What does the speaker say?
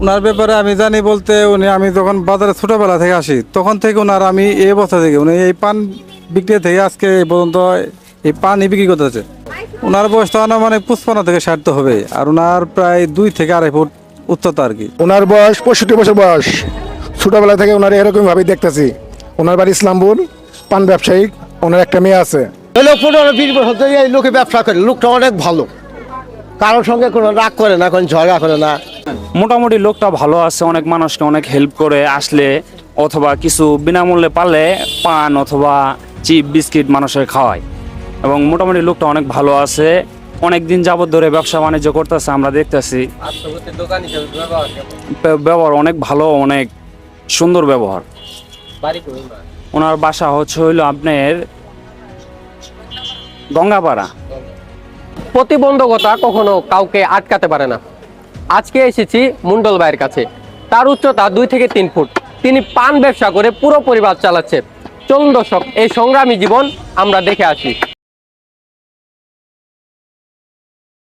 ওনার ব্যাপারে আমি জানি বলতে আমি যখন বাজারে ছোটবেলা থেকে আসি তখন থেকে আমি এই অবস্থা থেকে উনি এই পান বিক্রি থেকে আজকে এই পর্যন্ত এই পানই বিক্রি করতেছে। ওনার বয়সটা মানে 55 থেকে 60 তো হবে, আর ওনার প্রায় 2 থেকে 2.5 ফুট উচ্চতা আর কি। ওনার বয়স 65 বছর বয়স। ছোটবেলা থেকে ওনার এরকম ভাবেই দেখতেছি। ওনার বাড়ি ইসলামপুর, পান ব্যবসায়ী, ওনার একটা মেয়ে আছে। এই লোক 15-20 বছর ধরে এই লোকে ব্যবসা করে, লোকটা অনেক ভালো, কারোর সঙ্গে কোনো রাগ করে না, কোনো ঝগড়া করে না। মোটামুটি লোকটা ভালো আছে, অনেক মানুষকে অনেক হেল্প করে, আসলে অথবা কিছু বিনামূল্যে পারলে পান অথবা চিপ বিস্কিট মানুষের খাওয়ায়, এবং মোটামুটি লোকটা অনেক ভালো আছে। অনেক দিন যাবত ধরে ব্যবসা বাণিজ্য করতেছে, আমরা দেখতেছি ব্যবহার অনেক ভালো, অনেক সুন্দর ব্যবহার। ওনার বাসা হইলো আপনার গঙ্গাপাড়া। প্রতিবন্ধকতা কখনো কাউকে আটকাতে পারে না। আজকে এসেছি মন্ডল ভাইয়ের কাছে। তার উচ্চতা 2 থেকে 3 ফুট। তিনি পান ব্যবসা করে পুরো পরিবার চালাচ্ছে। চলুন দর্শক, এই সংগ্রামী জীবন আমরা দেখে আসি।